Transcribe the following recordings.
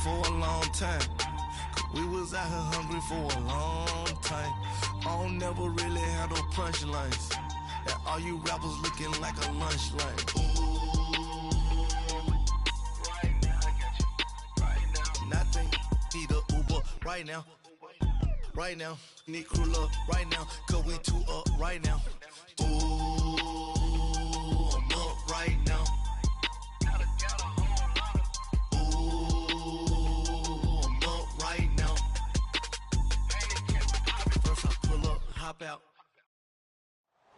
for a long time. We was out here hungry for a long time. I don't never really have no punchlines. And all you rappers looking like a lunch line. Right now, I got you. Right now. Nothing. Need a Uber right now. Right now. Need crew up right now. Cause we two up right now. Ooh, I'm up right now.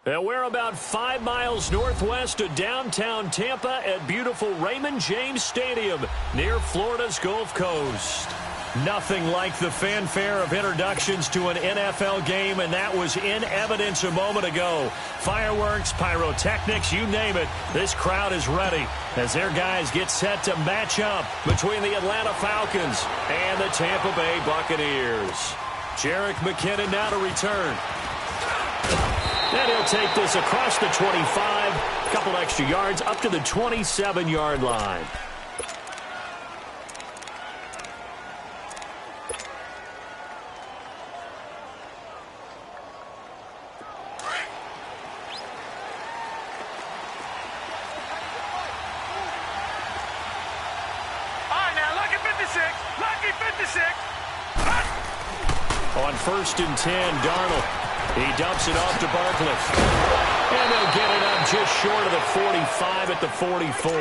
And we're about 5 miles northwest of downtown Tampa at beautiful Raymond James Stadium near Florida's Gulf Coast. Nothing like the fanfare of introductions to an NFL game, and that was in evidence a moment ago. Fireworks, pyrotechnics, you name it. This crowd is ready as their guys get set to match up between the Atlanta Falcons and the Tampa Bay Buccaneers. Jerick McKinnon now to return. And he'll take this across the 25, a couple extra yards, up to the 27-yard line. On 1st and 10, Darnold. He dumps it off to Barkley. And they'll get it up just short of the 45 at the 44.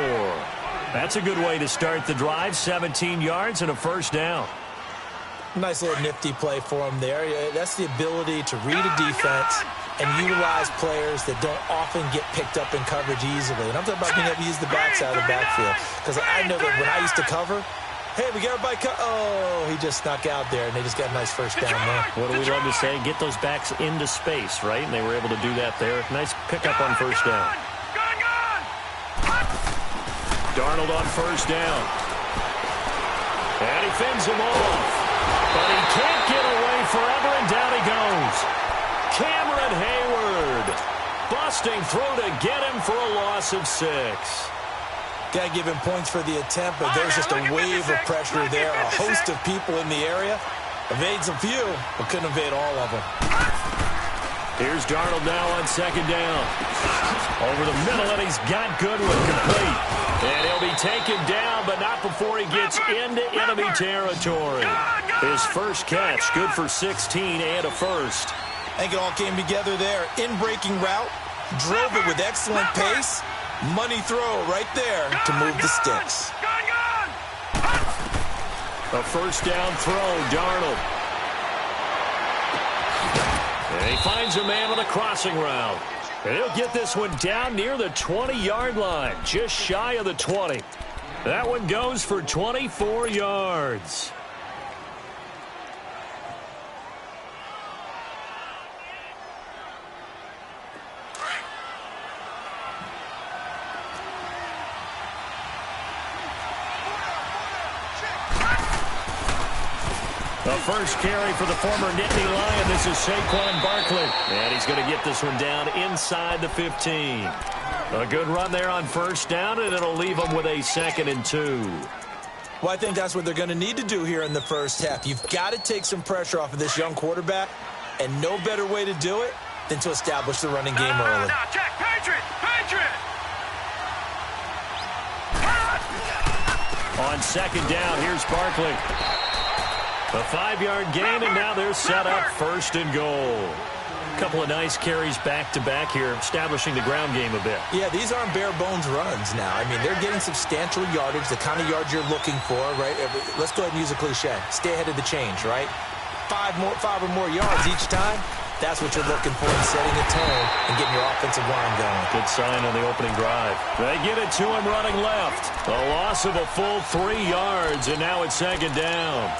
That's a good way to start the drive. 17 yards and a first down. Nice little nifty play for him there. That's the ability to read a defense and utilize players that don't often get picked up in coverage easily. And I'm talking about being able to use the backside of the backfield. Because I know that when I used to cover, hey, we got everybody oh, he just snuck out there, and they just got a nice first down there. What do we love to say? Get those backs into space, right? And they were able to do that there. Nice pickup on first down. Darnold on first down. And he fends him off. But he can't get away forever, and down he goes. Cameron Hayward busting through to get him for a loss of 6. Got to give him points for the attempt, but there's just a wave of pressure there. A host of people in the area. Evades a few, but couldn't evade all of them. Here's Darnold now on second down. Over the middle, and he's got Goodwin complete. And he'll be taken down, but not before he gets into enemy territory. His first catch, good for 16 and a first. I think it all came together there. In-breaking route, drove it with excellent pace. Money throw right there to move the sticks. A first down throw, Darnold. And he finds a man on a crossing route. And he'll get this one down near the 20-yard line, just shy of the 20. That one goes for 24 yards. The first carry for the former Nittany Lion. This is Saquon Barkley. And he's going to get this one down inside the 15. A good run there on first down, and it'll leave them with a 2nd and 2. Well, I think that's what they're going to need to do here in the first half. You've got to take some pressure off of this young quarterback, and no better way to do it than to establish the running game early. Now, check. Patriot! On second down, here's Barkley. A 5-yard gain, and now they're set up 1st and goal. A couple of nice carries back-to-back here, establishing the ground game a bit. Yeah, these aren't bare-bones runs now. I mean, they're getting substantial yardage, the kind of yards you're looking for, right? Let's go ahead and use a cliche. Stay ahead of the change, right? 5 or more yards each time. That's what you're looking for in setting a tone and getting your offensive line going. Good sign on the opening drive. They get it to him running left. A loss of a full 3 yards, and now it's 2nd down.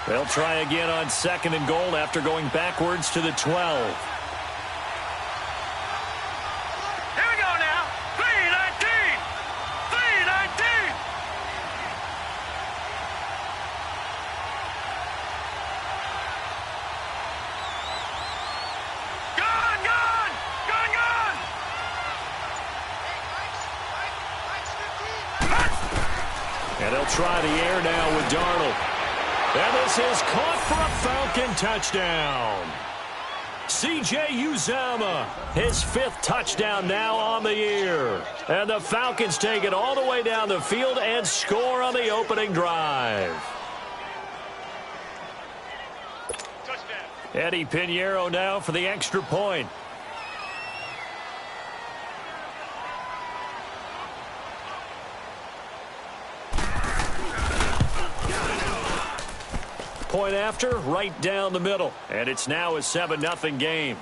They'll try again on 2nd and goal after going backwards to the 12. Here we go now. 3-19. try the air now with Darnold. And this is caught for a Falcon touchdown. C.J. Uzomah, his 5th touchdown now on the year. And the Falcons take it all the way down the field and score on the opening drive. Eddie Pinheiro now for the extra point. Point after, right down the middle. And it's now a 7-0 game.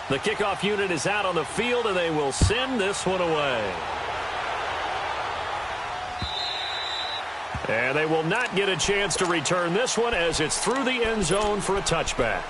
The kickoff unit is out on the field, and they will send this one away. And they will not get a chance to return this one as it's through the end zone for a touchback.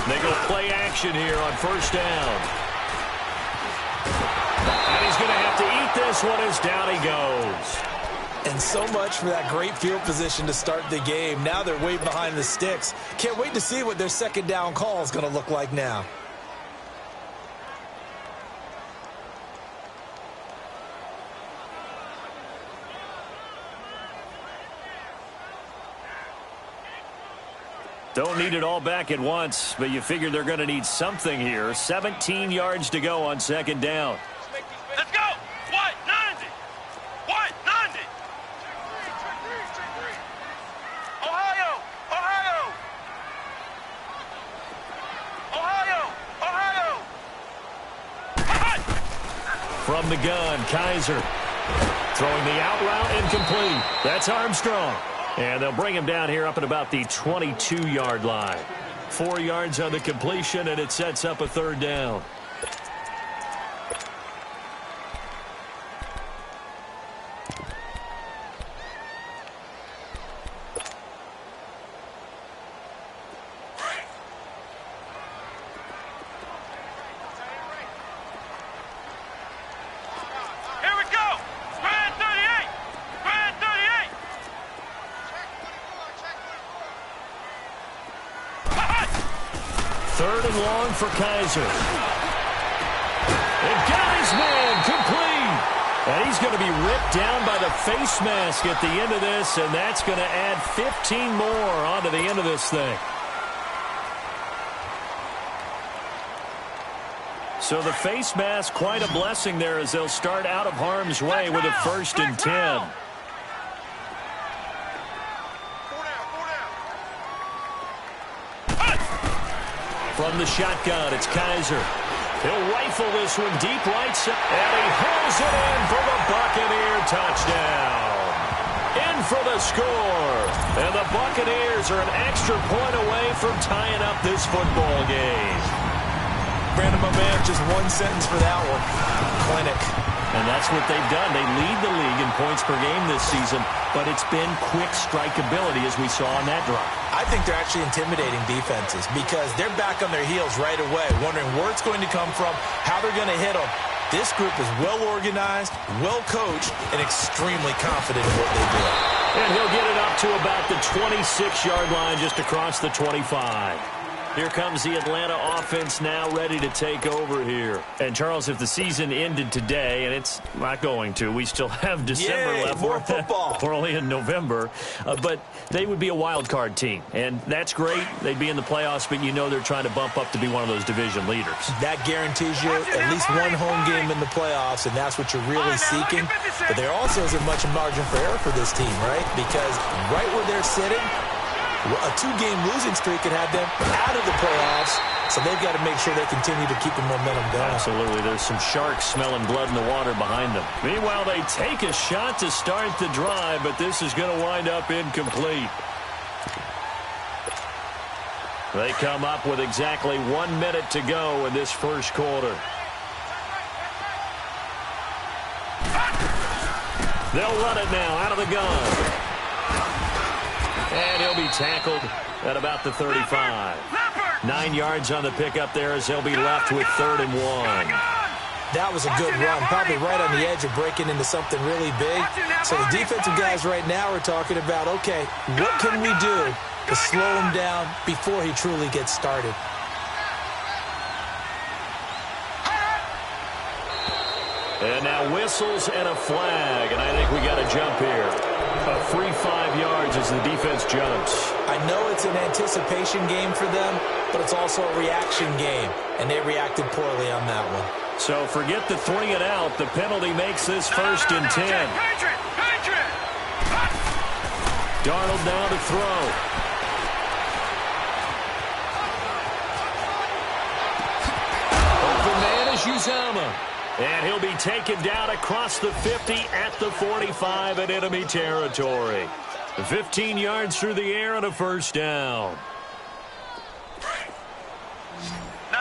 They go play action here on first down. And he's going to have to eat this one as down he goes. And so much for that great field position to start the game. Now they're way behind the sticks. Can't wait to see what their second down call is going to look like now. Don't need it all back at once, but you figure they're going to need something here. 17 yards to go on second down. Let's go! What? 90! What? 90! Ohio! Ohio! Ohio! Ohio! From the gun, Kaiser. Throwing the out route incomplete. That's Armstrong. And they'll bring him down here up at about the 22-yard line. 4 yards on the completion, and it sets up a third down. Third and long for Kaiser. And got his man complete. And he's going to be ripped down by the face mask at the end of this, and that's going to add 15 more onto the end of this thing. So the face mask, quite a blessing there as they'll start out of harm's way with a 1st and 10. From the shotgun, it's Kaiser. He'll rifle this one deep right side, and he hauls it in for the Buccaneer touchdown. In for the score. And the Buccaneers are an extra point away from tying up this football game. Brandon, my man, just one sentence for that one. Clinic. And that's what they've done. They lead the league in points per game this season, but it's been quick strikeability as we saw on that drive. I think they're actually intimidating defenses because they're back on their heels right away, wondering where it's going to come from, how they're going to hit them. This group is well-organized, well-coached, and extremely confident in what they do. And he'll get it up to about the 26-yard line just across the 25. Here comes the Atlanta offense now ready to take over here. And, Charles, if the season ended today, and it's not going to, we still have December left. More football. We're only in November. But they would be a wild card team. And that's great. They'd be in the playoffs, but you know they're trying to bump up to be one of those division leaders. That guarantees you at least one home game in the playoffs, and that's what you're really seeking. But there also isn't much margin for error for this team, right? Because right where they're sitting, a 2-game losing streak could have them out of the playoffs, so they've got to make sure they continue to keep the momentum going. Absolutely. There's some sharks smelling blood in the water behind them. Meanwhile, they take a shot to start the drive, but this is going to wind up incomplete. They come up with exactly 1 minute to go in this first quarter. They'll run it now out of the gun. And he'll be tackled at about the 35. 9 yards on the pickup there as they'll be left with 3rd and 1. That was a good run, probably right on the edge of breaking into something really big. So the defensive guys right now are talking about, okay, what can we do to slow him down before he truly gets started? And now whistles and a flag, and I think we got a jump here. A free 5 yards as the defense jumps. I know it's an anticipation game for them, but it's also a reaction game, and they reacted poorly on that one. So forget the 3 and out. The penalty makes this 1st and 10. Darnold now to throw. Open man is Uzama. And he'll be taken down across the 50 at the 45 in enemy territory. 15 yards through the air and a 1st down. No.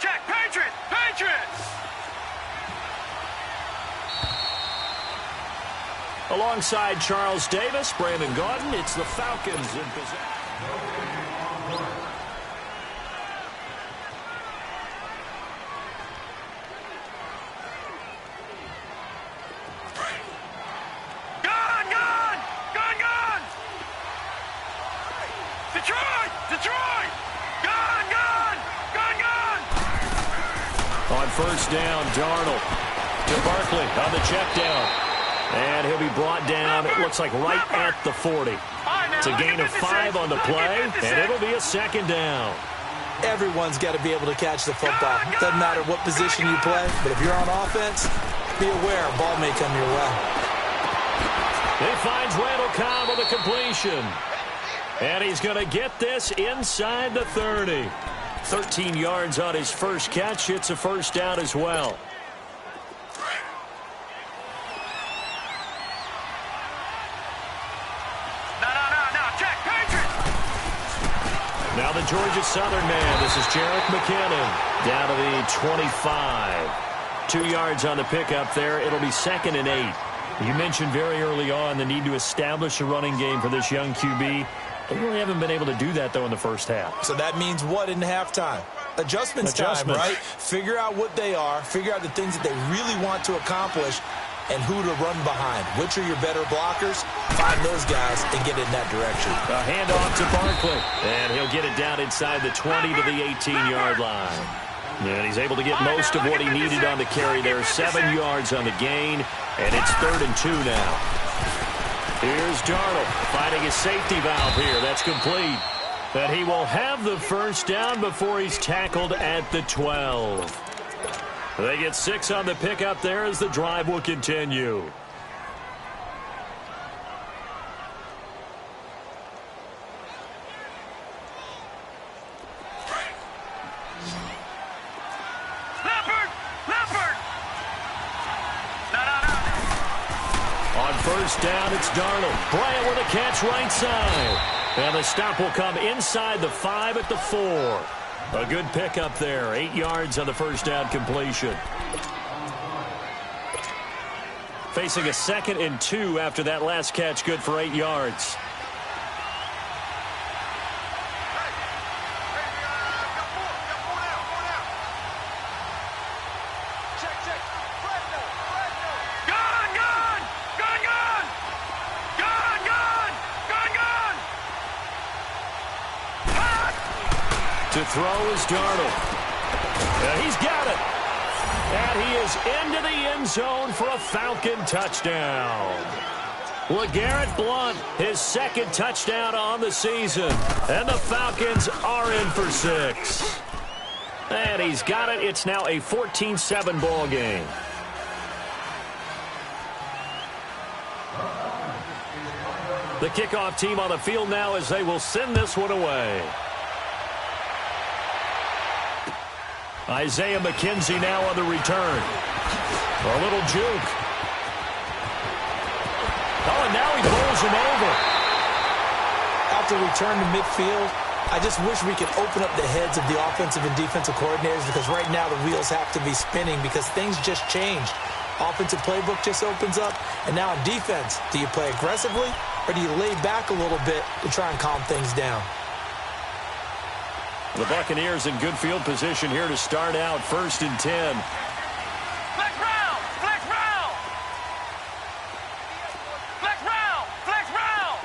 Check. Patriots. Alongside Charles Davis, Brandon Gaudin, it's the Falcons in possession. Detroit! Gun! 1st down, Darnold to Barkley on the check down. And he'll be brought down, it looks like right at the 40. It's a gain of 5 on the play, and it'll be a 2nd down. Everyone's got to be able to catch the football. Doesn't matter what position you play, but if you're on offense, be aware a ball may come your way. He finds Randall Cobb with a completion. And he's going to get this inside the 30. 13 yards on his first catch. It's a 1st down as well. No. Check. Patriots. Now the Georgia Southern man. This is Jerick McKinnon down to the 25. 2 yards on the pickup there. It'll be 2nd and 8. You mentioned very early on the need to establish a running game for this young QB. They really haven't been able to do that, though, in the first half. So that means what in halftime? Adjustments time, right? Figure out what they are. Figure out the things that they really want to accomplish and who to run behind. Which are your better blockers? Find those guys and get in that direction. A handoff to Barkley. And he'll get it down inside the 20 to the 18-yard line. And he's able to get most of what he needed on the carry there. 7 yards on the gain. And it's 3rd and 2 now. Here's Darnold finding his safety valve here. That's complete. But he will have the 1st down before he's tackled at the 12. They get 6 on the pickup there as the drive will continue. On 1st down, it's Darnold. Bryant with a catch right side. And the stop will come inside the 5 at the 4. A good pickup there. 8 yards on the 1st down completion. Facing a 2nd and 2 after that last catch. Good for 8 yards. To throw is Darnold. And he's got it. And he is into the end zone for a Falcon touchdown. LeGarrette Blount, his 2nd touchdown on the season. And the Falcons are in for 6. And he's got it. It's now a 14-7 ball game. The kickoff team on the field now as they will send this one away. Isaiah McKenzie now on the return. A little juke. Oh, and now he bowls him over. After return to midfield, I just wish we could open up the heads of the offensive and defensive coordinators, because right now the wheels have to be spinning because things just changed. Offensive playbook just opens up, and now on defense, do you play aggressively or do you lay back a little bit to try and calm things down? The Buccaneers in good field position here to start out, 1st and 10. Flex round! Flex round! Flex round! Flex round!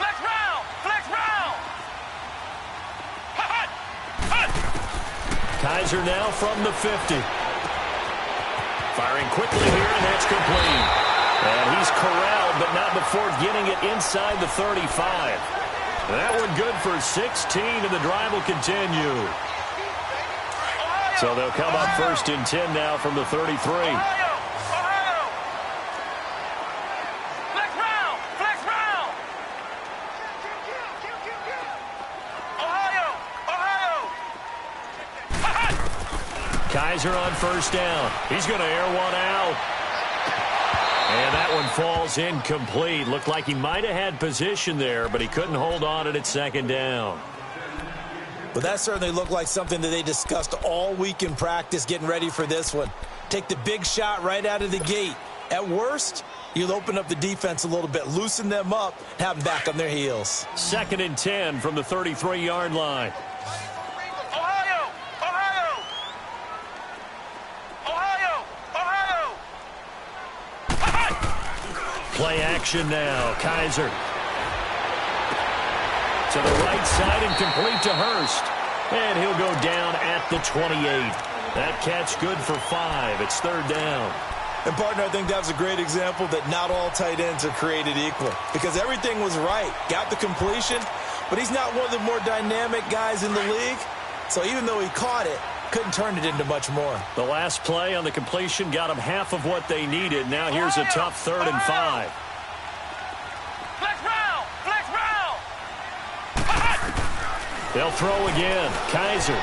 Flex round! Flex round! Hut! Hut! Kaiser now from the 50. Firing quickly here, and that's complete. And he's corralled, but not before getting it inside the 35. That one good for 16, and the drive will continue. So they'll come up 1st and 10 now from the 33. Ohio! Ohio! Flex round! Flex round! Ohio! Ohio! Hut! Kaiser on 1st down. He's going to air one out. And that one falls incomplete. Looked like he might have had position there, but he couldn't hold on at 2nd down. Well, that certainly looked like something that they discussed all week in practice getting ready for this one. Take the big shot right out of the gate. At worst, you'll open up the defense a little bit, loosen them up, have them back on their heels. 2nd and 10 from the 33-yard line. Ohio! Ohio! Ohio! Ohio! Play action now. Kaiser to the right side and complete to Hurst. And he'll go down at the 28. That catch good for 5. It's 3rd down. And, partner, I think that was a great example that not all tight ends are created equal, because everything was right. Got the completion, but he's not one of the more dynamic guys in the league. So even though he caught it, couldn't turn it into much more. The last play on the completion got them half of what they needed. Now here's a tough 3rd and 5. Flex round! Flex round! They'll throw again. Kaiser.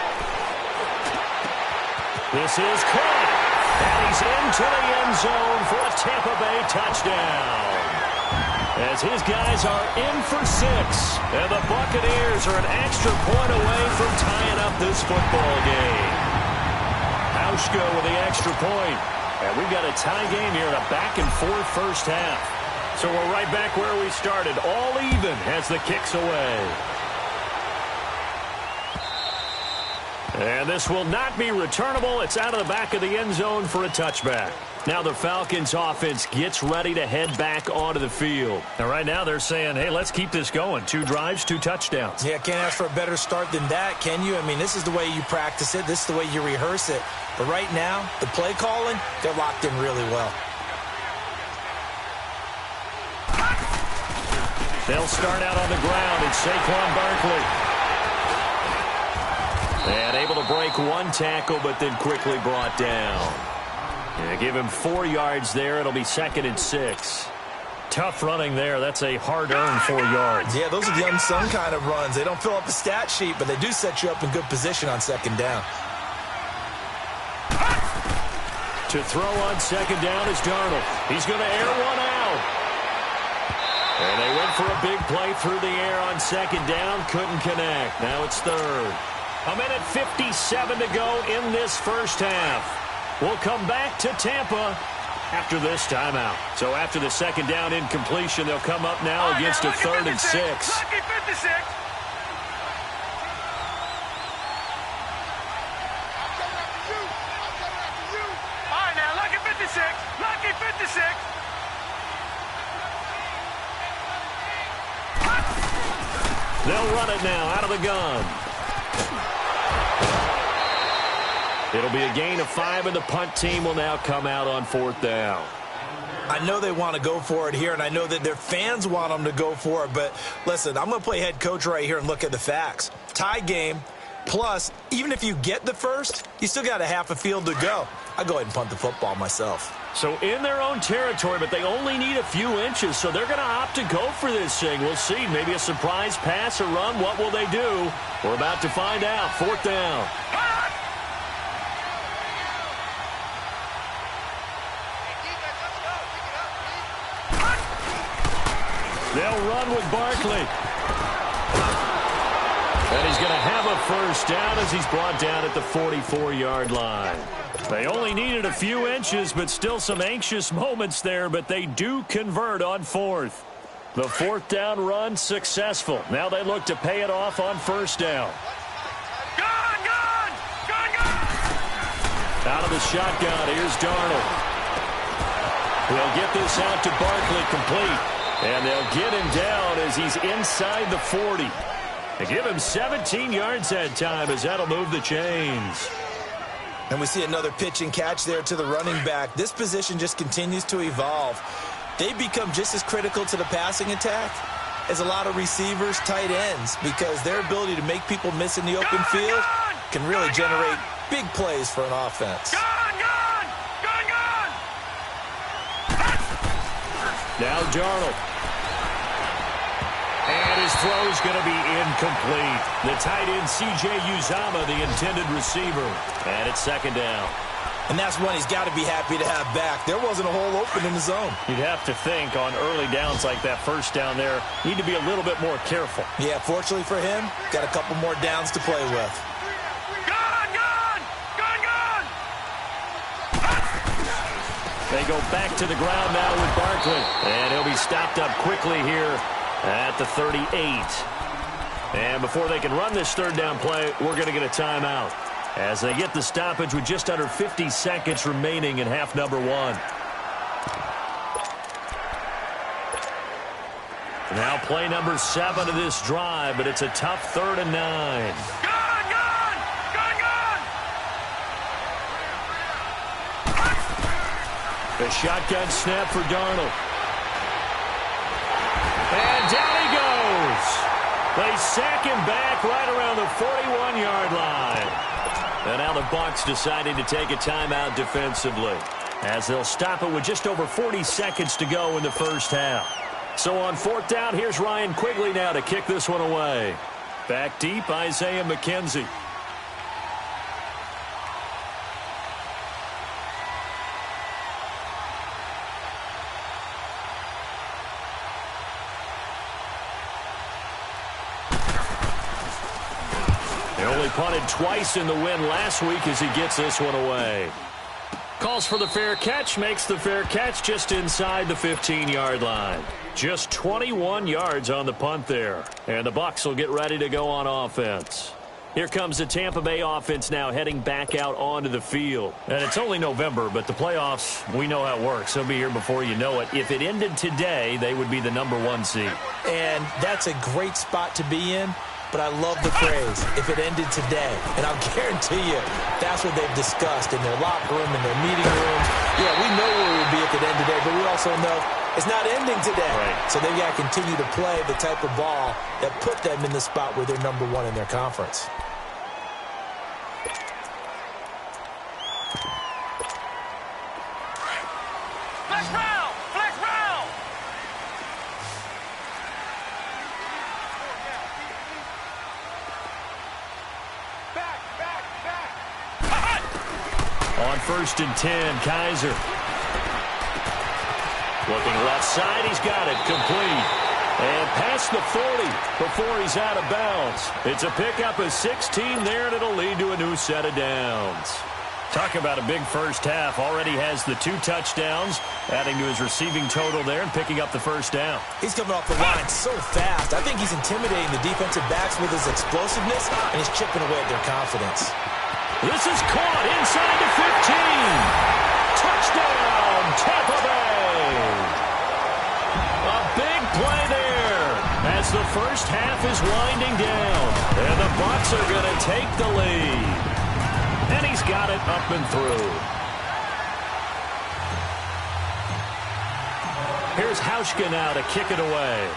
This is caught. And he's into the end zone for a Tampa Bay touchdown. As his guys are in for 6. And the Buccaneers are an extra point away from tying up this football game. Hauschka with the extra point. And we've got a tie game here in a back-and-forth first half. So we're right back where we started. All even as the kicks away. And this will not be returnable. It's out of the back of the end zone for a touchback. Now the Falcons offense gets ready to head back onto the field. And right now they're saying, hey, let's keep this going. 2 drives, 2 touchdowns. Yeah, can't ask for a better start than that, can you? I mean, this is the way you practice it. This is the way you rehearse it. But right now, the play calling, they're locked in really well. They'll start out on the ground. It's Saquon Barkley. And able to break 1 tackle, but then quickly brought down. Yeah, give him 4 yards there. It'll be 2nd and 6. Tough running there. That's a hard-earned 4 yards. Yeah, those are the unsung kind of runs. They don't fill up the stat sheet, but they do set you up in good position on 2nd down. To throw on 2nd down is Darnold. He's going to air one out. And they went for a big play through the air on 2nd down. Couldn't connect. Now it's 3rd. 1:57 to go in this first half. We'll come back to Tampa after this timeout. So after the 2nd down incompletion, they'll come up now against a 3rd and 6. Lucky 56. All right, now, lucky 56. Lucky 56. They'll run it now out of the gun. It'll be a gain of 5, and the punt team will now come out on 4th down. I know they want to go for it here, and I know that their fans want them to go for it, but listen, I'm going to play head coach right here and look at the facts. Tie game, plus, even if you get the first, you still got a half a field to go. I'll go ahead and punt the football myself. So in their own territory, but they only need a few inches, so they're going to opt to go for this thing. We'll see. Maybe a surprise pass or run. What will they do? We're about to find out. 4th down. They'll run with Barkley. And he's going to have a first down as he's brought down at the 44-yard line. They only needed a few inches, but still some anxious moments there, but they do convert on fourth. The fourth down run successful. Now they look to pay it off on first down. Out of the shotgun, here's Darnold. He'll get this out to Barkley complete. And they'll get him down as he's inside the 40. They give him 17 yards that time as that'll move the chains. And we see another pitch and catch there to the running back. This position just continues to evolve. They become just as critical to the passing attack as a lot of receivers, tight ends, because their ability to make people miss in the open field can really generate big plays for an offense. Now Darnold. And his throw's going to be incomplete. The tight end, C.J. Uzomah, the intended receiver. And it's second down. And that's one he's got to be happy to have back. There wasn't a hole open in the zone. You'd have to think on early downs like that first down there, need to be a little bit more careful. Yeah, fortunately for him, got a couple more downs to play with. They go back to the ground now with Barkley. And he'll be stopped up quickly here at the 38. And before they can run this third down play, we're going to get a timeout as they get the stoppage with just under 50 seconds remaining in half number one. Now play number 7 of this drive, but it's a tough 3rd and 9. The shotgun snap for Darnold. And down he goes. They sack him back right around the 41-yard line. And now the Bucs deciding to take a timeout defensively, as they'll stop it with just over 40 seconds to go in the first half. So on fourth down, here's Ryan Quigley now to kick this one away. Back deep, Isaiah McKenzie. Punted twice in the win last week as he gets this one away. Calls for the fair catch, makes the fair catch just inside the 15-yard line. Just 21 yards on the punt there. And the Bucs will get ready to go on offense. Here comes the Tampa Bay offense now heading back out onto the field. And it's only November, but the playoffs, we know how it works. They'll be here before you know it. If it ended today, they would be the #1 seed. And that's a great spot to be in. But I love the phrase, if it ended today. And I'll guarantee you, that's what they've discussed in their locker room, in their meeting rooms. Yeah, we know where we'll be if it ended today, but we also know it's not ending today. Right. So they've got to continue to play the type of ball that put them in the spot where they're #1 in their conference. On 1st and 10, Kaiser. Looking left side, he's got it, complete. And past the 40 before he's out of bounds. It's a pickup of 16 there, and it'll lead to a new set of downs. Talk about a big first half. Already has the 2 touchdowns, adding to his receiving total there and picking up the first down. He's coming off the line so fast. I think he's intimidating the defensive backs with his explosiveness, and he's chipping away at their confidence. This is caught inside the 15. Touchdown, Tampa Bay. A big play there as the first half is winding down. And the Bucs are going to take the lead. And he's got it up and through. Here's Hauschka now to kick it away.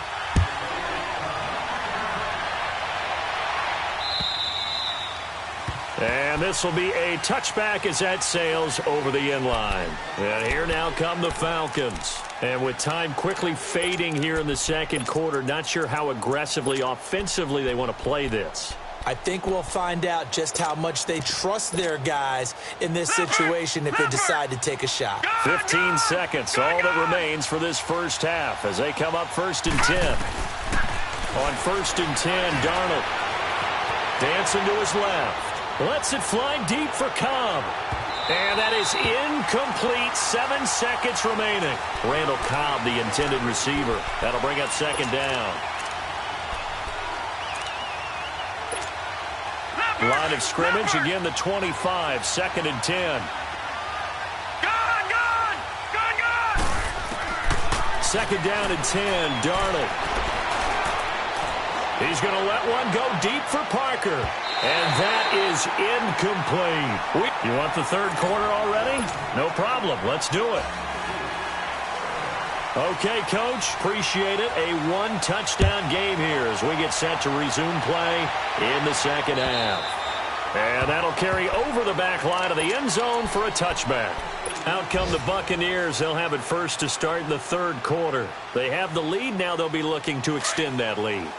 And this will be a touchback as that sails over the end line. And here now come the Falcons. And with time quickly fading here in the second quarter, not sure how aggressively, offensively they want to play this. I think we'll find out just how much they trust their guys in this situation if they decide to take a shot. 15 seconds, all that remains for this first half as they come up 1st and 10. On 1st and 10, Darnold. Dancing to his left. Lets it fly deep for Cobb. And that is incomplete. 7 seconds remaining. Randall Cobb, the intended receiver. That'll bring up second down. Line of scrimmage, again the 25, 2nd and 10. Gone! 2nd down and 10, Darnold. He's going to let one go deep for Parker. And that is incomplete. You want the third quarter already? No problem. Let's do it. Okay, Coach. Appreciate it. A one-touchdown game here as we get set to resume play in the second half. And that'll carry over the back line of the end zone for a touchback. Out come the Buccaneers. They'll have it first to start in the third quarter. They have the lead. Now they'll be looking to extend that lead.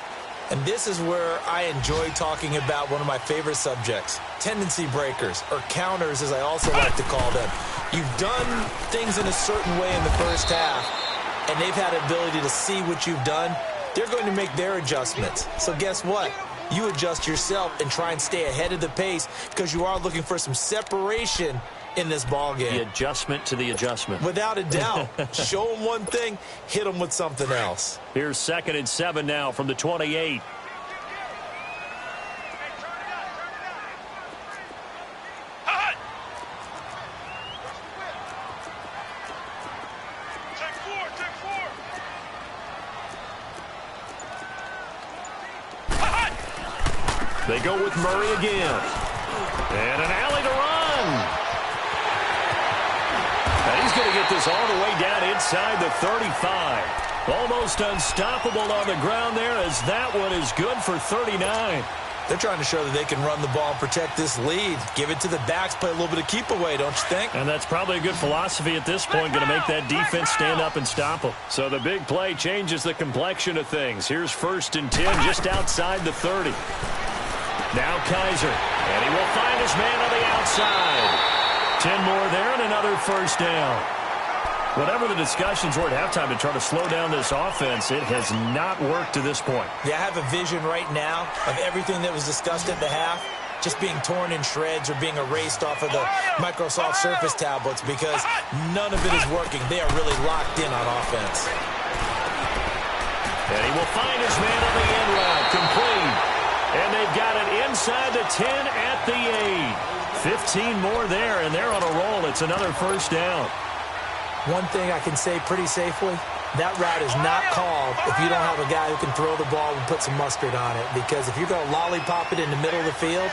And this is where I enjoy talking about one of my favorite subjects, tendency breakers, or counters as I also like to call them. You've done things in a certain way in the first half, and they've had the ability to see what you've done. They're going to make their adjustments. So guess what? You adjust yourself and try and stay ahead of the pace because you are looking for some separation in this ball game. The adjustment to the adjustment. Without a doubt. Show them one thing, hit them with something else. Here's 2nd and 7 now from the 28. They go with Murray again. And an alley to run. And he's going to get this all the way down inside the 35. Almost unstoppable on the ground there as that one is good for 39. They're trying to show that they can run the ball and protect this lead. Give it to the backs, play a little bit of keep away, don't you think? And that's probably a good philosophy at this point, going to make that defense stand up and stop them. So the big play changes the complexion of things. Here's 1st and 10 just outside the 30. Now Kaiser, and he will find his man on the outside. 10 more there and another first down. Whatever the discussions were at halftime to try to slow down this offense, it has not worked to this point. Yeah, I have a vision right now of everything that was discussed at the half just being torn in shreds or being erased off of the Microsoft Surface tablets because none of it is working. They are really locked in on offense. And he will find his man on the end route, complete. And they've got it inside the 10 at the 8. 15 more there, and they're on a roll. It's another first down. One thing I can say pretty safely, that route is not called if you don't have a guy who can throw the ball and put some mustard on it. Because if you're going to lollipop it in the middle of the field,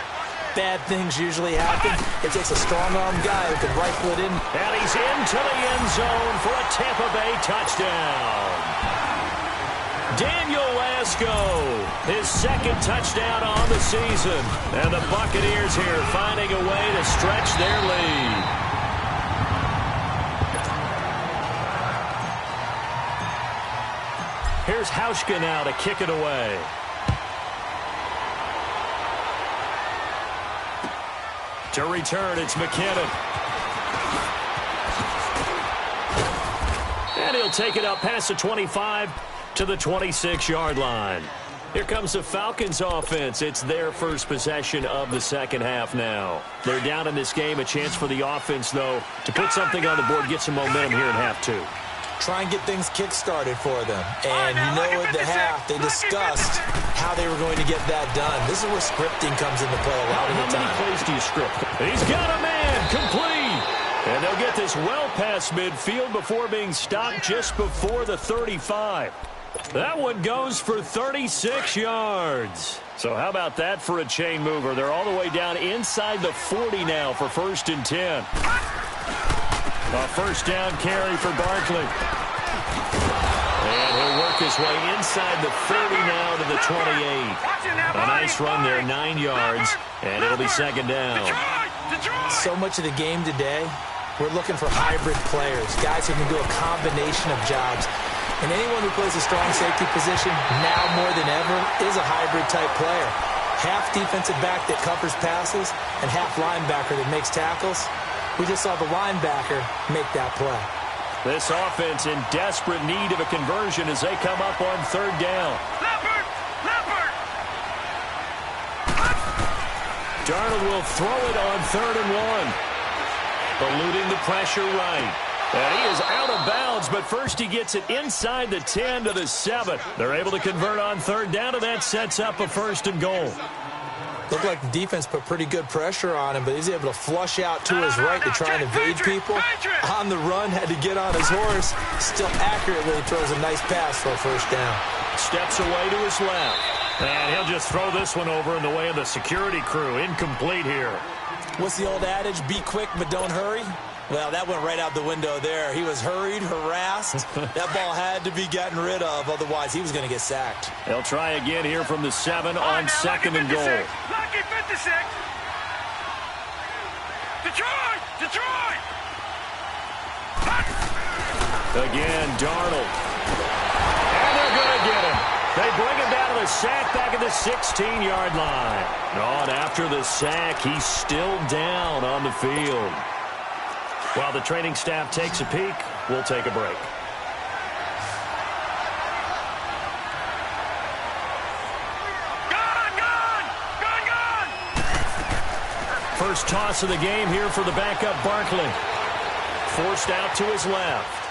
bad things usually happen. It takes a strong-arm guy who can rifle it in. And he's into the end zone for a Tampa Bay touchdown. Daniel Lasco, his 2nd touchdown on the season. And the Buccaneers here finding a way to stretch their lead. Here's Hauschka now to kick it away. To return, it's McKinnon. And he'll take it up past the 25 to the 26-yard line. Here comes the Falcons offense. It's their first possession of the second half now. They're down in this game. A chance for the offense, though, to put something on the board, get some momentum here in half 2. Try and get things kick-started for them. And you know at the half, they discussed how they were going to get that done. This is where scripting comes into play a lot of the time. How many plays do you script? He's got a man, complete. And they'll get this well past midfield before being stopped just before the 35. That one goes for 36 yards. So how about that for a chain mover? They're all the way down inside the 40 now for 1st and 10. A first down carry for Barkley. And he'll work his way inside the 30 now to the 28. A nice run there, 9 yards, and it'll be 2nd down. So much of the game today, we're looking for hybrid players, guys who can do a combination of jobs. And anyone who plays a strong safety position, now more than ever, is a hybrid-type player. Half defensive back that covers passes and half linebacker that makes tackles. We just saw the linebacker make that play. This offense in desperate need of a conversion as they come up on 3rd down. Leopard! Darnold will throw it on 3rd and 1. Eluding the pressure right. And he is out of bounds, but first he gets it inside the 10 to the 7. They're able to convert on 3rd down, and that sets up a 1st and goal. Looked like the defense put pretty good pressure on him, but he's able to flush out to his right to try and evade people. On the run, had to get on his horse. Still accurately throws a nice pass for a 1st down. Steps away to his left. And he'll just throw this one over in the way of the security crew. Incomplete here. What's the old adage? Be quick, but don't hurry. Well, that went right out the window there. He was hurried, harassed. That ball had to be gotten rid of, otherwise he was going to get sacked. They'll try again here from the 7 on 2nd and goal. Lucky 56. Detroit! Again, Darnold. And they're going to get him. They bring him down to the sack back at the 16-yard line. And after the sack, he's still down on the field. While the training staff takes a peek, we'll take a break. Gone! First toss of the game here for the backup Barkley. Forced out to his left.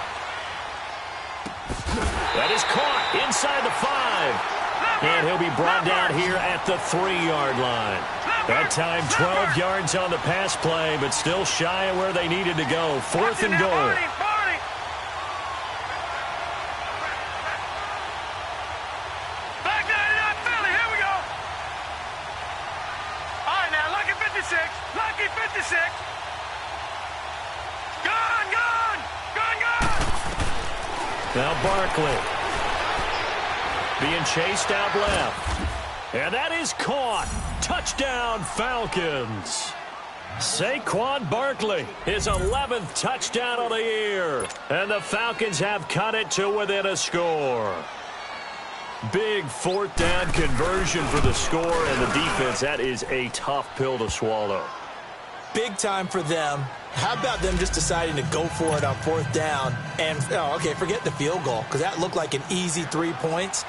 That is caught inside the 5. And he'll be brought down here at the 3-yard line. That time 12 yards on the pass play, but still shy of where they needed to go. 4th and goal. Back down, Philly, here we go. All right, now, lucky 56. Gone! Now Barkley being chased out left. And that is caught. Touchdown, Falcons. Saquon Barkley, his 11th touchdown of the year. And the Falcons have cut it to within a score. Big 4th down conversion for the score, and the defense, that is a tough pill to swallow. Big time for them. How about them just deciding to go for it on 4th down? And, forget the field goal, because that looked like an easy 3 points.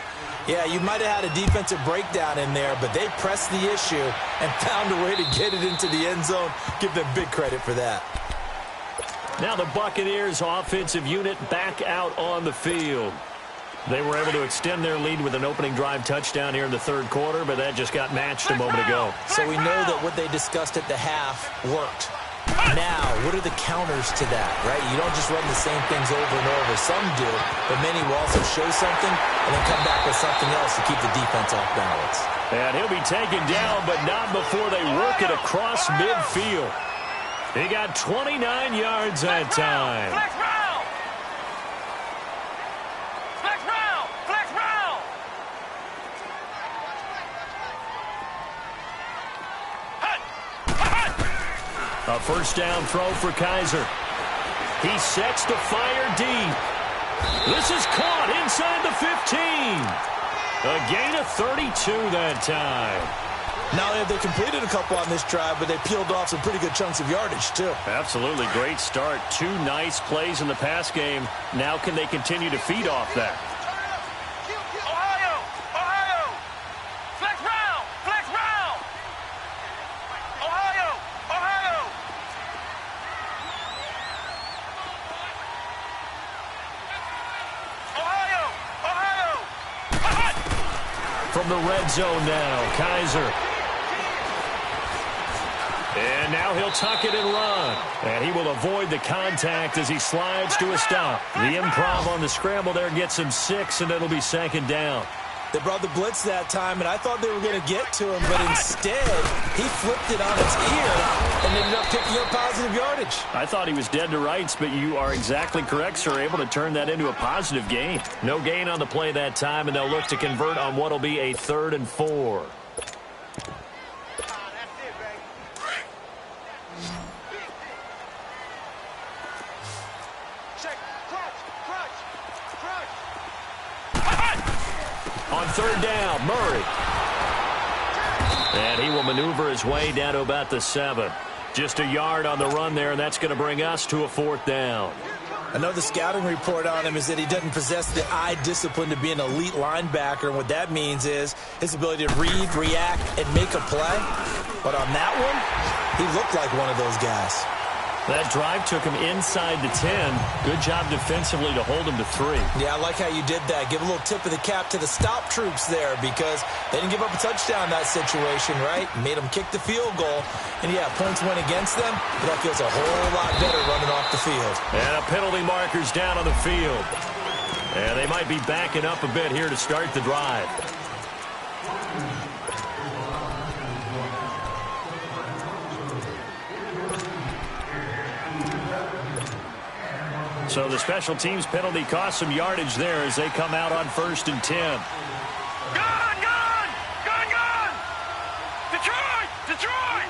Yeah, you might have had a defensive breakdown in there, but they pressed the issue and found a way to get it into the end zone. Give them big credit for that. Now the Buccaneers offensive unit back out on the field. They were able to extend their lead with an opening drive touchdown here in the 3rd quarter, but that just got matched a moment ago. So we know that what they discussed at the half worked. Now, what are the counters to that, right? You don't just run the same things over and over. Some do, but many will also show something and then come back with something else to keep the defense off balance. And he'll be taken down, but not before they work it across midfield. He got 29 yards that time. Flex round! A 1st down throw for Kaiser. He sets to fire deep. This is caught inside the 15. A gain of 32 that time. Now they completed a couple on this drive, but they peeled off some pretty good chunks of yardage, too. Absolutely great start. 2 nice plays in the pass game. Now can they continue to feed off that? Ohio! Flex round! Ohio! From the red zone now, Kaiser. And now he'll tuck it and run. And he will avoid the contact as he slides to a stop. The improv on the scramble there gets him 6, and it'll be 2nd down. They brought the blitz that time, and I thought they were going to get to him, but instead, he flipped it on its ear and ended up picking up positive yardage. I thought he was dead to rights, but you are exactly correct, sir. Able to turn that into a positive gain. No gain on the play that time, and they'll look to convert on what will be a 3rd and 4. On 3rd down, Murray. And he will maneuver his way down to about the 7. Just a yard on the run there, and that's going to bring us to a 4th down. I know the scouting report on him is that he doesn't possess the eye discipline to be an elite linebacker, and what that means is his ability to read, react, and make a play. But on that one, he looked like one of those guys. That drive took him inside the 10. Good job defensively to hold him to 3. Yeah, I like how you did that. Give a little tip of the cap to the stop troops there because they didn't give up a touchdown in that situation, right? Made them kick the field goal. And, yeah, points went against them, but that feels a whole lot better running off the field. And a penalty marker's down on the field. And they might be backing up a bit here to start the drive. So the special teams penalty cost some yardage there as they come out on 1st and 10. Gun! Gun! Gun! Gun! Detroit! Detroit!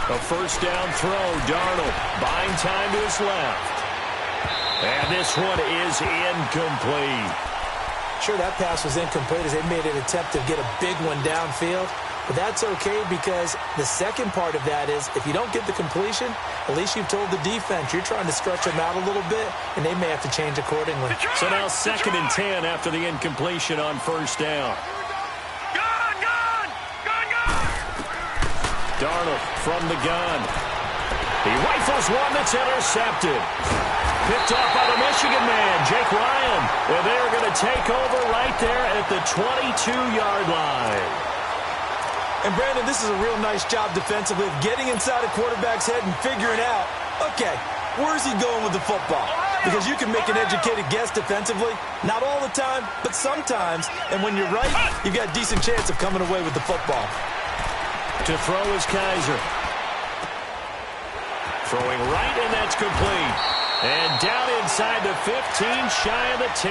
A first down throw. Darnold buying time to his left. And this one is incomplete. Sure, that pass was incomplete as they made an attempt to get a big one downfield. But that's okay because the second part of that is if you don't get the completion, at least you've told the defense you're trying to stretch them out a little bit, and they may have to change accordingly. So now 2nd and 10 after the incompletion on 1st down. Gun! Gun! Gun! Gun! Darnold from the gun. He rifles one that's intercepted. Picked off by the Michigan man, Jake Ryan. And they're going to take over right there at the 22-yard line. And, Brandon, this is a real nice job defensively of getting inside a quarterback's head and figuring out, okay, where's he going with the football? Because you can make an educated guess defensively. Not all the time, but sometimes. And when you're right, you've got a decent chance of coming away with the football. To throw is Kaiser. Throwing right, and that's complete. And down inside the 15, shy of the 10.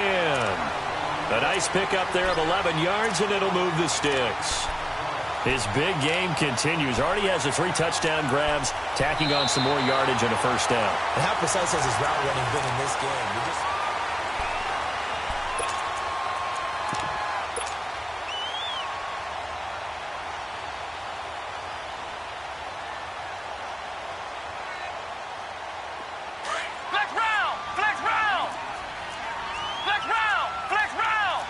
A nice pickup there of 11 yards, and it'll move the sticks. His big game continues. Already has the 3 touchdown grabs, tacking on some more yardage and a first down. And how precise has his route running been in this game? Flex round! Flex round! Flex round! Flex round!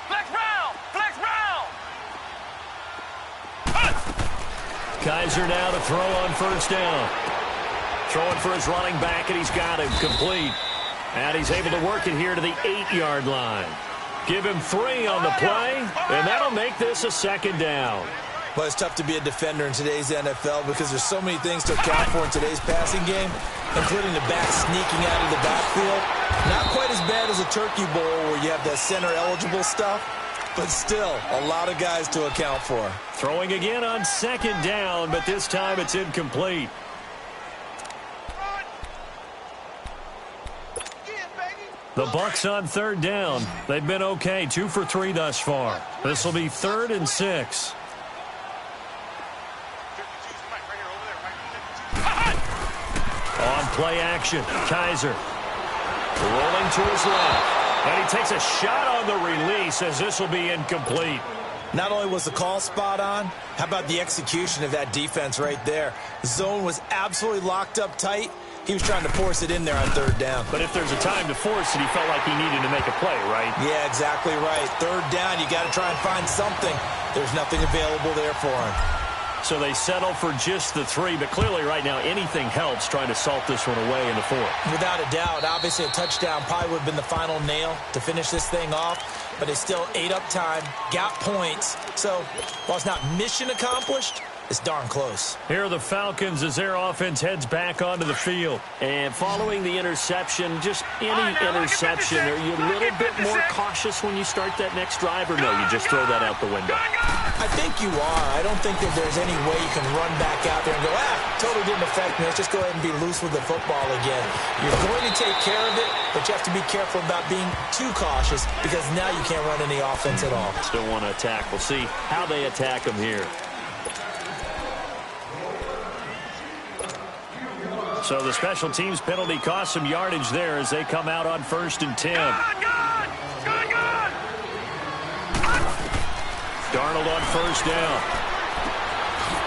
Flex round! Flex round! Kaiser now to throw on 1st down. Throwing for his running back, and he's got him complete. And he's able to work it here to the 8-yard line. Give him 3 on the play, and that'll make this a 2nd down. Well, it's tough to be a defender in today's NFL because there's so many things to account for in today's passing game, including the back sneaking out of the backfield. Not quite as bad as a turkey bowl where you have that center-eligible stuff, but still a lot of guys to account for. Throwing again on 2nd down, but this time it's incomplete. The Bucs on 3rd down. They've been okay, 2 for 3 thus far. This will be 3rd and 6. On play action, Kaiser rolling to his left. And he takes a shot on the release as this will be incomplete. Not only was the call spot on, how about the execution of that defense right there? The zone was absolutely locked up tight. He was trying to force it in there on 3rd down. But if there's a time to force it, he felt like he needed to make a play, right? Yeah, exactly right. 3rd down, you got to try and find something. There's nothing available there for him. So they settle for just the 3, but clearly right now anything helps trying to salt this one away in the 4th. Without a doubt, obviously a touchdown probably would have been the final nail to finish this thing off, but it's still ate up time, got points. So while it's not mission accomplished, it's darn close. Here are the Falcons as their offense heads back onto the field. And following the interception, just any interception, are you a little bit more cautious when you start that next drive, or no, you just throw that out the window? I think you are. I don't think that there's any way you can run back out there and go, totally didn't affect me. Let's just go ahead and be loose with the football again. You're going to take care of it, but you have to be careful about being too cautious because now you can't run any offense at all. Still want to attack. We'll see how they attack them here. So the special teams penalty cost some yardage there as they come out on 1st and 10. Darnold on 1st down.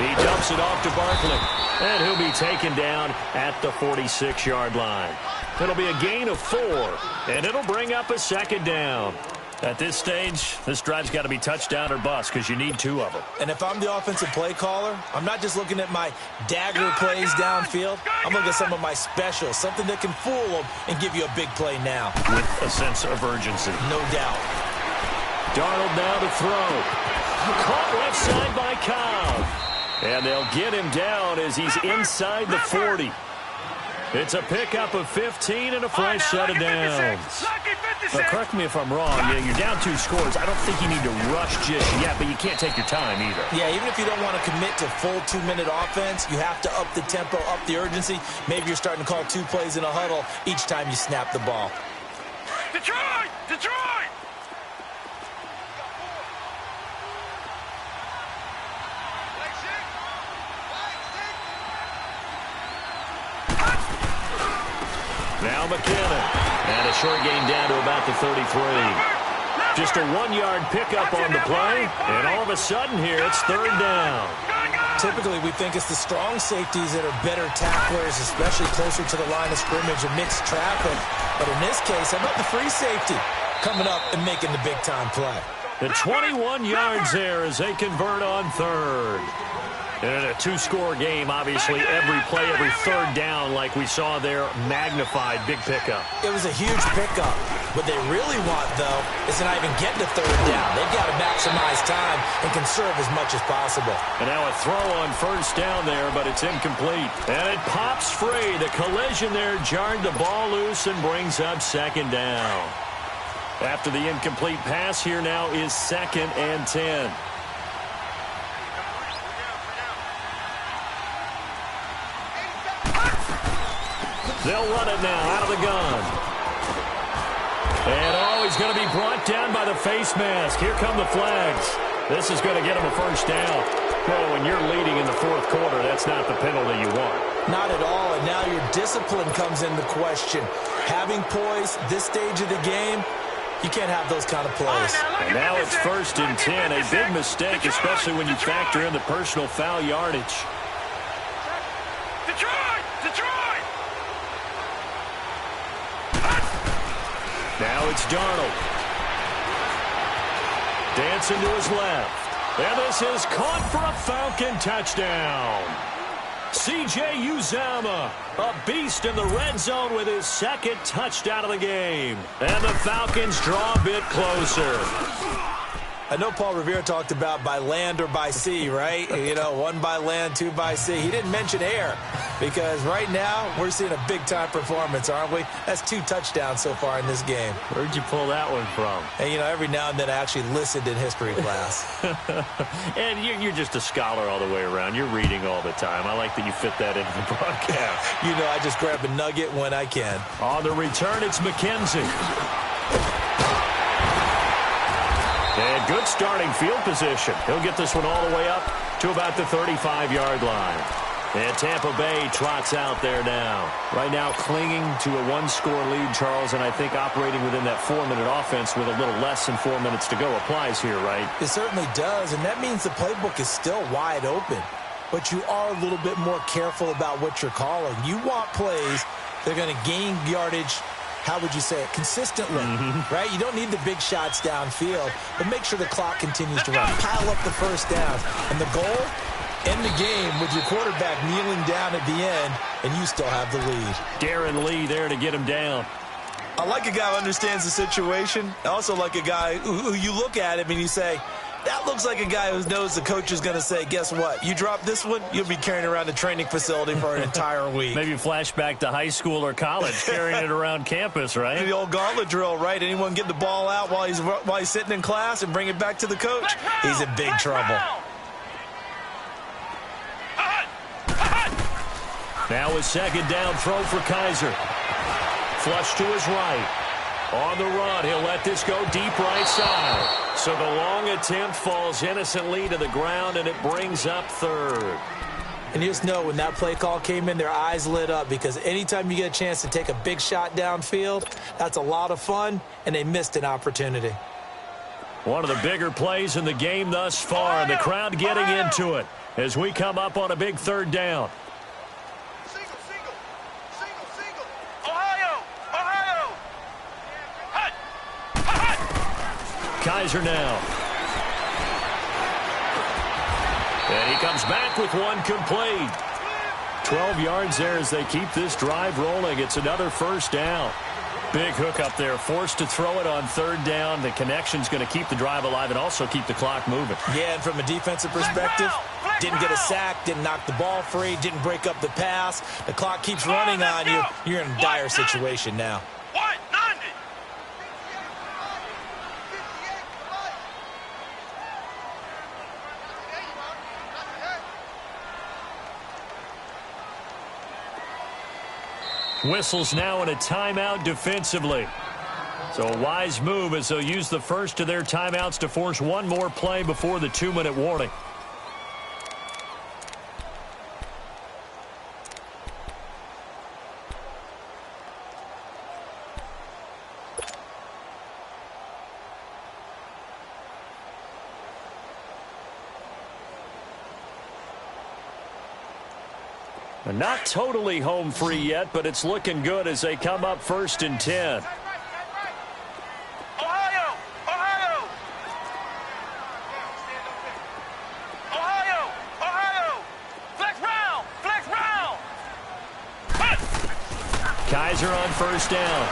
He dumps it off to Barkley, and he'll be taken down at the 46-yard line. It'll be a gain of 4, and it'll bring up a second down. At this stage, this drive's got to be touchdown or bust because you need 2 of them. And if I'm the offensive play caller, I'm not just looking at my dagger plays downfield. I'm looking at some of my specials, something that can fool them and give you a big play now. With a sense of urgency. No doubt. Darnold now to throw. Caught left side by Cobb. And they'll get him down as he's inside the 40. It's a pickup of 15 and a fresh set of downs. But correct me if I'm wrong. You're down 2 scores. I don't think you need to rush just yet, but you can't take your time either. Yeah, even if you don't want to commit to full 2-minute offense, you have to up the tempo, up the urgency. Maybe you're starting to call 2 plays in a huddle each time you snap the ball. Detroit! Detroit! Now McKinnon. And a short gain down to about the 33. Just a 1-yard pickup on the play. And all of a sudden here, it's 3rd down. Typically, we think it's the strong safeties that are better tacklers, especially closer to the line of scrimmage and mixed traffic. But in this case, how about the free safety coming up and making the big-time play? The 21 yards there as they convert on 3rd. And a 2-score game, obviously, every play, every 3rd down, like we saw there, magnified, big pickup. It was a huge pickup. What they really want, though, is to not even get to 3rd down. They've got to maximize time and conserve as much as possible. And now a throw on 1st down there, but it's incomplete. And it pops free. The collision there jarred the ball loose and brings up 2nd down. After the incomplete pass, here now is 2nd and 10. They'll run it now out of the gun. And he's going to be brought down by the face mask. Here come the flags. This is going to get him a 1st down. Well, when you're leading in the 4th quarter, that's not the penalty you want. Not at all, and now your discipline comes into question. Having poise this stage of the game, you can't have those kind of plays. And now it's 1st and 10. A big mistake, especially when you factor in the personal foul yardage. Detroit! Detroit! Now it's Darnold. Dancing to his left. And this is caught for a Falcon touchdown. C.J. Uzomah, a beast in the red zone with his 2nd touchdown of the game. And the Falcons draw a bit closer. I know Paul Revere talked about by land or by sea, right? You know, 1 by land, 2 by sea. He didn't mention air because right now we're seeing a big-time performance, aren't we? That's 2 touchdowns so far in this game. Where'd you pull that one from? And, you know, every now and then I actually listened in history class. And you're just a scholar all the way around. You're reading all the time. I like that you fit that into the broadcast. You know, I just grab a nugget when I can. On the return, it's McKenzie. And good starting field position. He'll get this one all the way up to about the 35-yard line. And Tampa Bay trots out there now. Right now clinging to a 1-score lead, Charles, and I think operating within that 4-minute offense with a little less than 4 minutes to go applies here, right? It certainly does, and that means the playbook is still wide open. But you are a little bit more careful about what you're calling. You want plays that are going to gain yardage, how would you say it, consistently, right? You don't need the big shots downfield, but make sure the clock continues to run. Pile up the 1st down. And the goal, end the game with your quarterback kneeling down at the end, and you still have the lead. Darren Lee there to get him down. I like a guy who understands the situation. I also like a guy who you look at him and you say, that looks like a guy who knows the coach is going to say, guess what? You drop this one, you'll be carrying around the training facility for an entire week. Maybe flashback to high school or college, carrying it around campus, right? The old gauntlet drill, right? Anyone get the ball out while he's sitting in class and bring it back to the coach? He's in big trouble. Now a 2nd down throw for Kaiser. Flush to his right. On the run, he'll let this go deep right side. So the long attempt falls innocently to the ground, and it brings up 3rd. And you just know when that play call came in, their eyes lit up because anytime you get a chance to take a big shot downfield, that's a lot of fun, and they missed an opportunity. One of the bigger plays in the game thus far, and the crowd getting into it as we come up on a big third down. Kaiser now. And he comes back with one complete. 12 yards there as they keep this drive rolling. It's another first down. Big hook up there. Forced to throw it on third down. The connection's going to keep the drive alive and also keep the clock moving. Yeah, and from a defensive perspective, didn't get a sack, didn't knock the ball free, didn't break up the pass. The clock keeps running on you. You're in a dire situation now. Whistles now in a timeout defensively. So a wise move as they'll use the first of their timeouts to force one more play before the 2-minute warning. Not totally home free yet, but it's looking good as they come up 1st and 10. Kaiser on first down.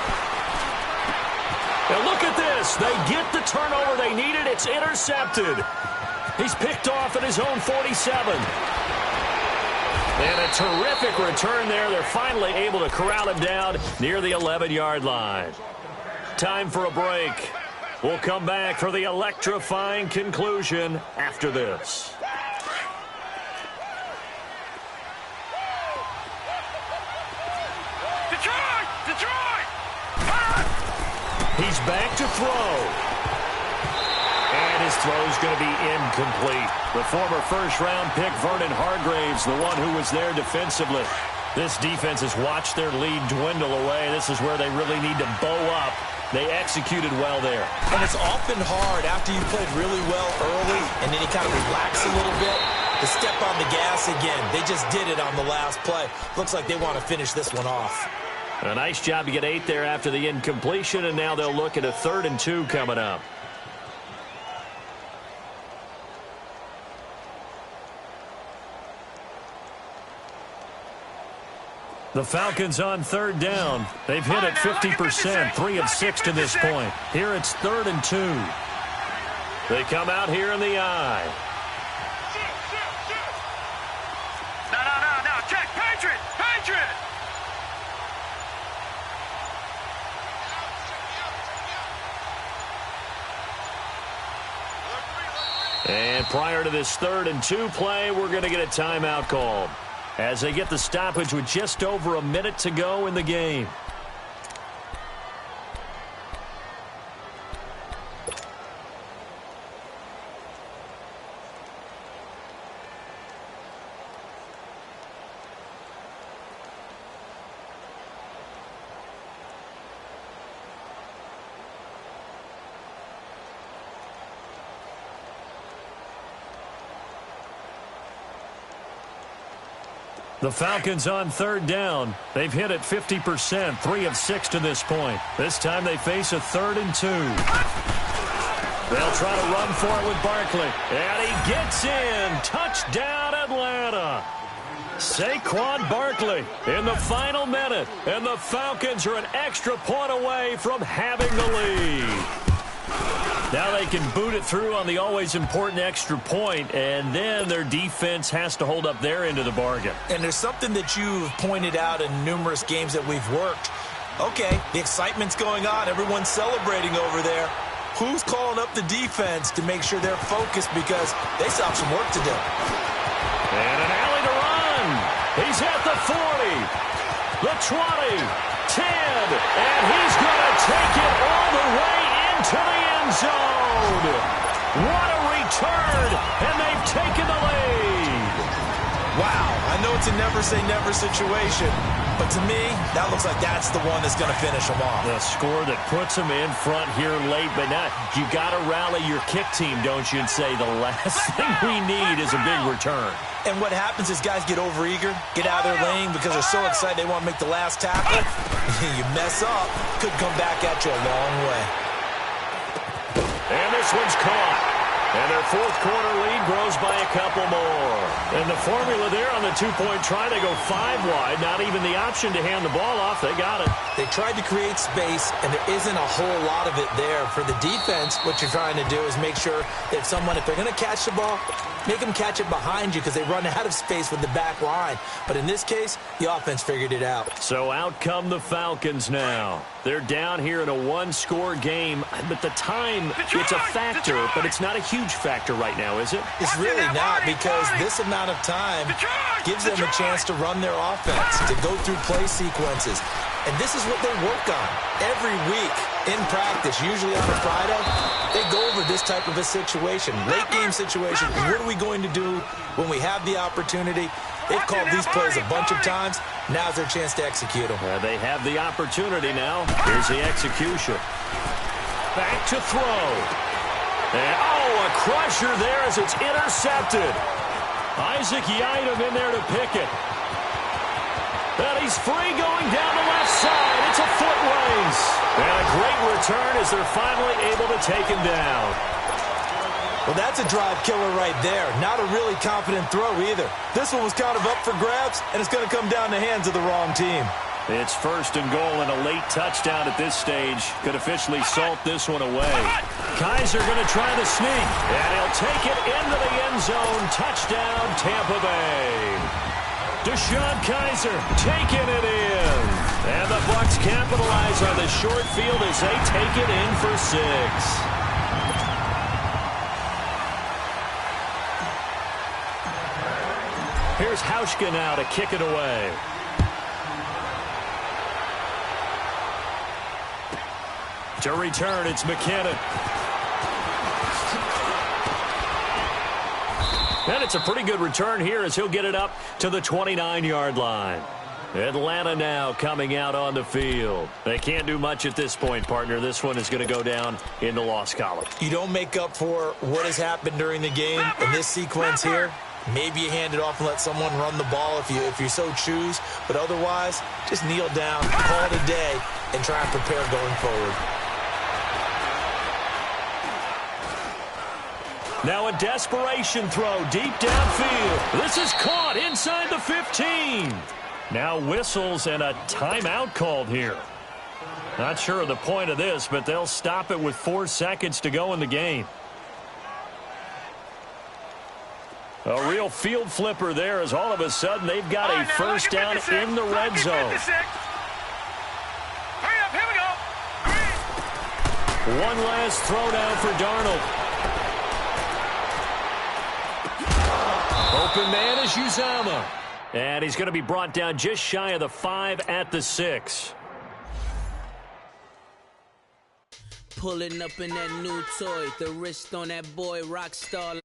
And look at this. They get the turnover they needed. It's intercepted. He's picked off at his own 47. And a terrific return there. They're finally able to corral him down near the 11-yard line. Time for a break. We'll come back for the electrifying conclusion after this. Detroit! He's back to throw. And his throw's going to be incomplete. The former first-round pick, Vernon Hargreaves, the one who was there defensively. This defense has watched their lead dwindle away. This is where they really need to bow up. They executed well there. And it's often hard after you played really well early and then you kind of relax a little bit to step on the gas again. They just did it on the last play. Looks like they want to finish this one off. A nice job to get 8 there after the incompletion, and now they'll look at a 3rd and 2 coming up. The Falcons on 3rd down. They've hit it 50%, 3 of 6 to this point. Here it's 3rd and 2. They come out here in the eye. No. Check. Patriot! And prior to this 3rd and 2 play, we're going to get a timeout called as they get the stoppage with just over a minute to go in the game. The Falcons on 3rd down. They've hit it 50%, 3 of 6 to this point. This time they face a 3rd and 2. They'll try to run for it with Barkley. And he gets in. Touchdown, Atlanta. Saquon Barkley in the final minute. And the Falcons are an extra point away from having the lead. Now they can boot it through on the always important extra point, and then their defense has to hold up their end of the bargain. And there's something that you've pointed out in numerous games that we've worked. Okay, the excitement's going on. Everyone's celebrating over there. Who's calling up the defense to make sure they're focused because they still have some work to do? And an alley to run. He's at the 40, the 20, 10, and he's going to take it all the way into the end zone. What a return, and they've taken the lead. Wow, I know it's a never-say-never situation, But to me, that looks like that's the one that's going to finish them off. The score that puts them in front here late, but now you got to rally your kick team, don't you, and say the last thing we need is a big return. And what happens is guys get overeager, get out of their lane because they're so excited they want to make the last tackle. You mess up, could come back at you a long way. And this one's caught. And their fourth quarter lead grows by a couple more. And the formula there on the two-point try, they go 5 wide. Not even the option to hand the ball off. They got it. They tried to create space, and there isn't a whole lot of it there. For the defense, what you're trying to do is make sure that if they're going to catch the ball, make them catch it behind you because they run out of space with the back line. But in this case, the offense figured it out. So out come the Falcons now. They're down here in a one-score game, but the time, it's a factor, but it's not a huge factor right now, is it? It's really not, because this amount of time gives them a chance to run their offense, to go through play sequences. And this is what they work on every week in practice, usually on a Friday. They go over this type of a situation, late-game situation. What are we going to do when we have the opportunity? They've called these plays a bunch of times. Now's their chance to execute them. They have the opportunity now. Here's the execution. Back to throw. And, a crusher there as it's intercepted. Isaac Yiadom in there to pick it. And he's free going down the left side. It's a foot race. And a great return as they're finally able to take him down. Well, that's a drive killer right there. Not a really confident throw either. This one was kind of up for grabs, and it's going to come down the hands of the wrong team. It's first and goal and a late touchdown at this stage. Could officially salt this one away. Kaiser going to try the sneak, and he'll take it into the end zone. Touchdown, Tampa Bay. Deshaun Kaiser taking it in. And the Bucs capitalize on the short field as they take it in for 6. Here's Hauschka now to kick it away. To return, it's McKinnon. And it's a pretty good return here as he'll get it up to the 29-yard line. Atlanta now coming out on the field. They can't do much at this point, partner. This one is going to go down in the loss column. You don't make up for what has happened during the game in this sequence here. Maybe you hand it off and let someone run the ball if you so choose. But otherwise, just kneel down, call it a day, and try and prepare going forward. Now a desperation throw deep downfield. This is caught inside the 15. Now whistles and a timeout called here. Not sure of the point of this, but they'll stop it with 4 seconds to go in the game. A real field flipper there as all of a sudden they've got a first down in the red zone. Hurry up, here we go. One last throw down for Darnold. Open man is Uzama. And he's going to be brought down just shy of the 5 at the 6. Pulling up in that new toy, the wrist on that boy rock star.